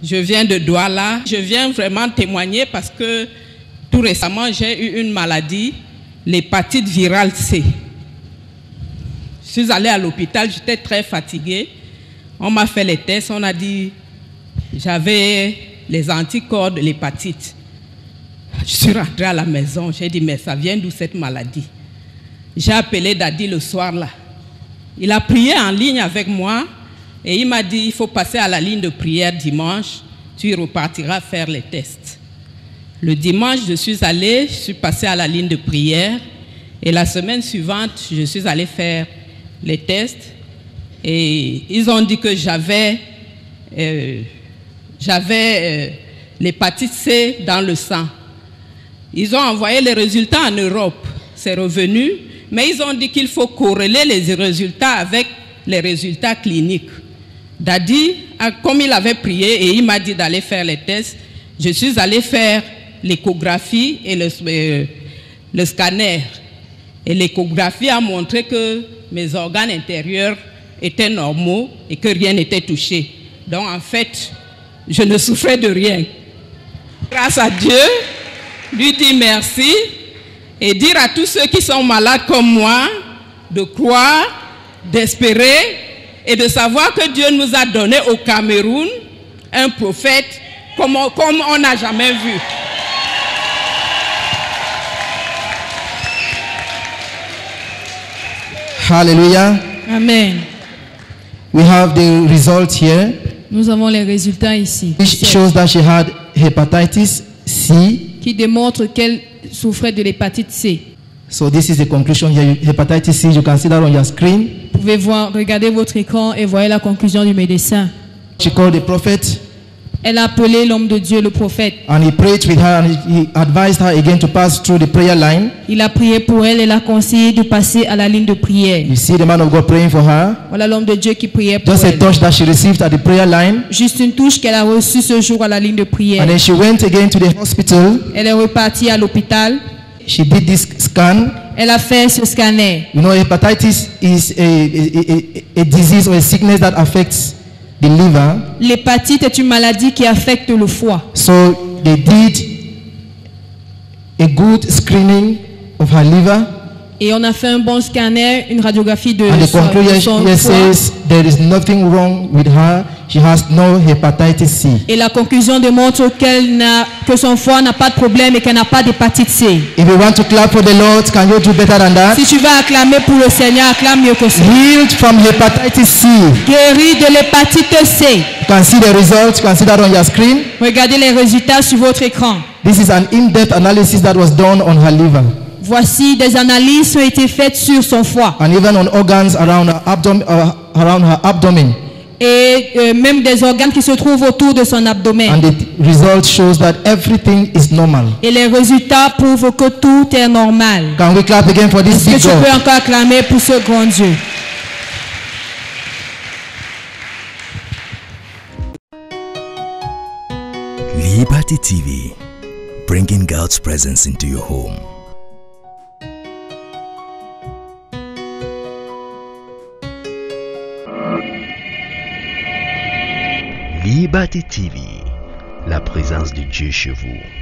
Je viens de Douala. Je viens vraiment témoigner parce que tout récemment, j'ai eu une maladie, l'hépatite virale C. Je suis allée à l'hôpital, j'étais très fatiguée. On m'a fait les tests, on a dit j'avais les anticorps de l'hépatite. Je suis rentrée à la maison, j'ai dit mais ça vient d'où cette maladie? J'ai appelé Daddy le soir là. Il a prié en ligne avec moi et il m'a dit il faut passer à la ligne de prière dimanche, tu repartiras faire les tests. Le dimanche, je suis passée à la ligne de prière et la semaine suivante, je suis allée faire les tests et ils ont dit que j'avais l'hépatite C dans le sang. Ils ont envoyé les résultats en Europe, c'est revenu, mais ils ont dit qu'il faut corréler les résultats avec les résultats cliniques. Daddy, comme il avait prié et il m'a dit d'aller faire les tests, je suis allée faire l'échographie et le scanner. Et l'échographie a montré que mes organes intérieurs étaient normaux et que rien n'était touché. Donc en fait, je ne souffrais de rien. Grâce à Dieu, lui dire merci et dire à tous ceux qui sont malades comme moi de croire, d'espérer et de savoir que Dieu nous a donné au Cameroun un prophète comme on n'a jamais vu. Hallelujah. Amen. We have the result here. Nous avons les résultats ici. Which shows that she had hepatitis C. Qui démontre qu'elle souffrait de l'hépatite C. So this is the conclusion here. Hepatitis C, you can see that on your screen. Vous pouvez voir, regardez votre écran et voyez la conclusion du médecin. She called the prophet. Elle a appelé l'homme de Dieu, le prophète. And he prayed with her and he advised her again to pass through the prayer line. Il a prié pour elle et l'a conseillé de passer à la ligne de prière. You see the man of God praying for her. Voilà l'homme de Dieu qui priait pour Just elle. a touch that she received at the prayer line. Juste une touche qu'elle a reçue ce jour à la ligne de prière. And then she went again to the hospital. Elle est repartie à l'hôpital. She did this scan. Elle a fait ce scanner. You know, hepatitis is a disease or a sickness that affects the liver. L'hépatite est une maladie qui affecte le foie. So they did a good screening of her liver. Et on a fait un bon scanner, une radiographie de And the son conclusion here foie. says there is nothing wrong with her. She has no hepatitis C. Et la conclusion démontre que son foie n'a pas de problème et qu'elle n'a pas d'hépatite C. If you want to clap for the Lord, can you do better than that? Si tu veux acclamer pour le Seigneur, acclame mieux que ça. Healed from hepatitis C. Guéri de l'hépatite C. You can see the results. You can see that on your screen. Regardez les résultats sur votre écran. This is an in-depth analysis that was done on her liver. Voici des analyses qui ont été faites sur son foie. And even on organs around her abdomen. Et même des organes qui se trouvent autour de son abdomen. And the result shows that everything is normal. Et les résultats prouvent que tout est normal. Can we clap again for this Est-ce que big tu God? peux encore acclamer pour ce grand Dieu? Liberty TV, bringing God's presence into your home. Liberty TV, la présence de Dieu chez vous.